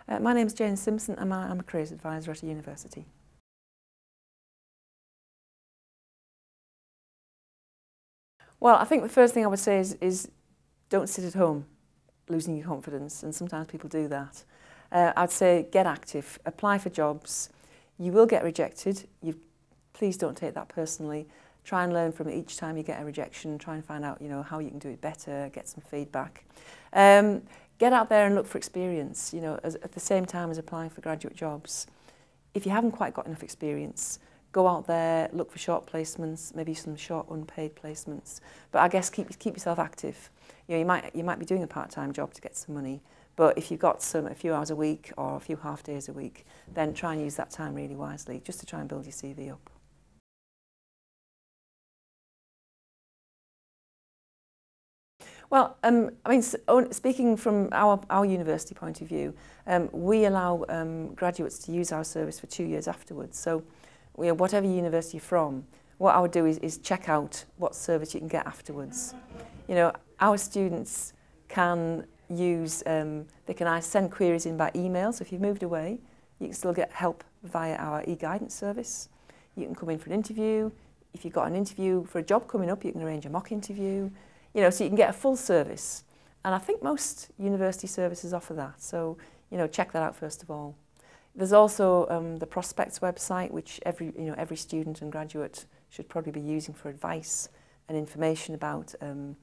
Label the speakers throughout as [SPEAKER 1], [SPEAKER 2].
[SPEAKER 1] My name's Jane Simpson and I'm a careers advisor at a university. Well, I think the first thing I would say is don't sit at home losing your confidence, and sometimes people do that. I'd say get active, apply for jobs. You will get rejected. Please don't take that personally. Try and learn from it each time you get a rejection. Try and find out, how you can do it better, get some feedback. Get out there and look for experience, at the same time as applying for graduate jobs. If you haven't quite got enough experience, go out there, look for short placements, maybe some short unpaid placements. But I guess keep yourself active. You might be doing a part-time job to get some money, but if you've got a few hours a week or a few half days a week, then try and use that time really wisely, just to try and build your CV up. Well, speaking from our university point of view, we allow graduates to use our service for 2 years afterwards. So, whatever university you're from, what I would do is check out what service you can get afterwards. Our students can use, they can either send queries in by email, so if you've moved away, you can still get help via our e-guidance service. You can come in for an interview. If you've got an interview for a job coming up, you can arrange a mock interview. So you can get a full service. And I think most university services offer that. So, check that out first of all. There's also the Prospects website, which every student and graduate should probably be using for advice and information about going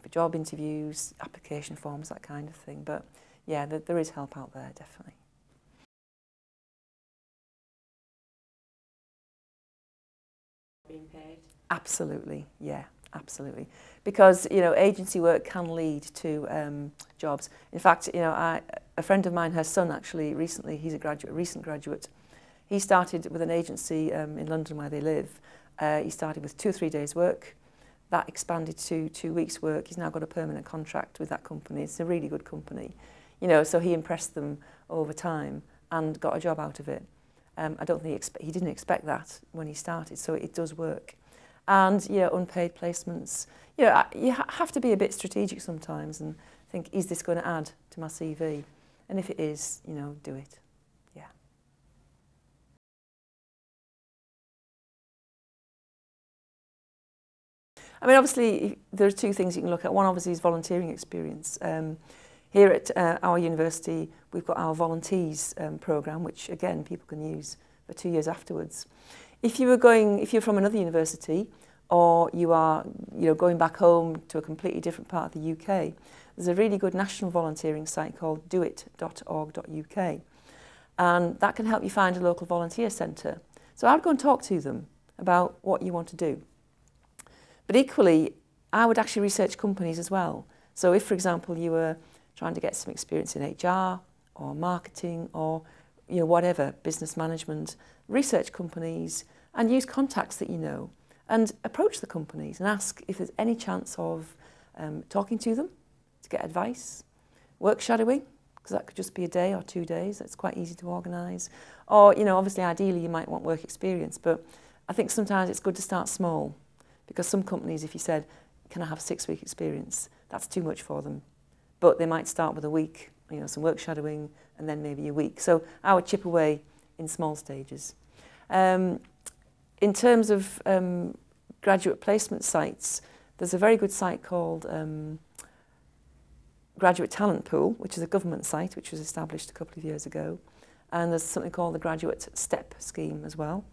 [SPEAKER 1] for job interviews, application forms, that kind of thing. But yeah, there is help out there, definitely.
[SPEAKER 2] Being paid?
[SPEAKER 1] Absolutely, yeah. Absolutely, because agency work can lead to jobs. In fact, a friend of mine, her son actually recently, he's a recent graduate. He started with an agency in London where they live. He started with 2 or 3 days work. That expanded to 2 weeks work. He's now got a permanent contract with that company. It's a really good company, So he impressed them over time and got a job out of it. I don't think he didn't expect that when he started. So it does work. And unpaid placements. You have to be a bit strategic sometimes and think, is this going to add to my CV? And if it is, do it. Yeah. Obviously, there are 2 things you can look at. One, obviously, is volunteering experience. Here at our university, we've got our volunteers programme, which again people can use for 2 years afterwards. If you're from another university, or you are going back home to a completely different part of the UK, there's a really good national volunteering site called doit.org.uk, and that can help you find a local volunteer centre. So I'd go and talk to them about what you want to do. But equally, I would actually research companies as well. So if, for example, you were trying to get some experience in HR or marketing or whatever, business management, research companies and use contacts that you know. And approach the companies and ask if there's any chance of talking to them to get advice, work shadowing, because that could just be a day or 2 days. That's quite easy to organise. Or, obviously, ideally, you might want work experience. But I think sometimes it's good to start small, because some companies, if you said, can I have 6-week experience, that's too much for them. But they might start with a week, some work shadowing, and then maybe a week. So I would chip away in small stages. In terms of graduate placement sites, there's a very good site called Graduate Talent Pool, which is a government site which was established a couple of years ago. And there's something called the Graduate STEP scheme as well.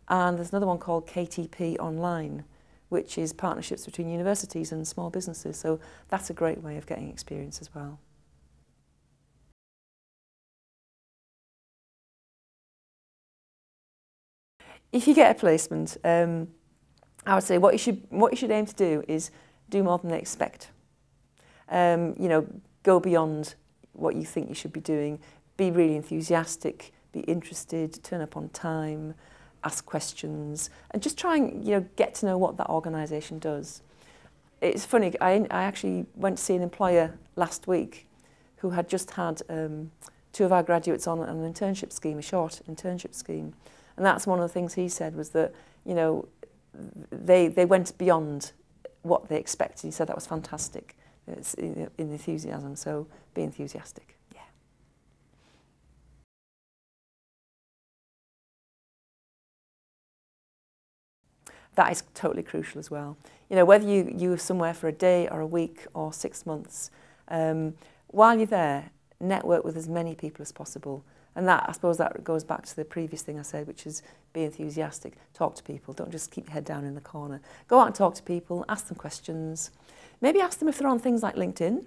[SPEAKER 1] And there's another one called KTP Online, which is partnerships between universities and small businesses. So that's a great way of getting experience as well. If you get a placement, I would say what you should aim to do is do more than they expect. Go beyond what you think you should be doing. Be really enthusiastic. Be interested. Turn up on time. Ask questions, and just try and get to know what that organisation does. It's funny. I actually went to see an employer last week who had just had 2 of our graduates on an internship scheme, a short internship scheme. And that's one of the things he said was that, they went beyond what they expected. He said that was fantastic. It's in enthusiasm, so be enthusiastic. Yeah. that is totally crucial as well. You know, whether you are somewhere for a day or a week or 6 months, while you're there, network with as many people as possible. And that, I suppose that goes back to the previous thing I said, which is be enthusiastic, talk to people, don't just keep your head down in the corner. Go out and talk to people, ask them questions. Maybe ask them if they're on things like LinkedIn,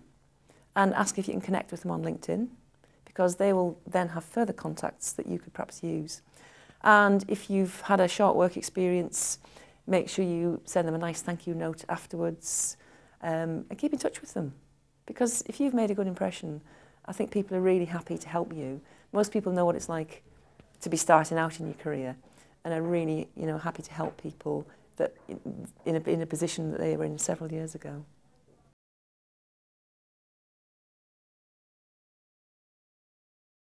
[SPEAKER 1] and ask if you can connect with them on LinkedIn, because they will then have further contacts that you could perhaps use. And if you've had a short work experience, make sure you send them a nice thank you note afterwards, and keep in touch with them. Because if you've made a good impression, I think people are really happy to help you. Most people know what it's like to be starting out in your career, and are really, you know, happy to help people that in a position that they were in several years ago.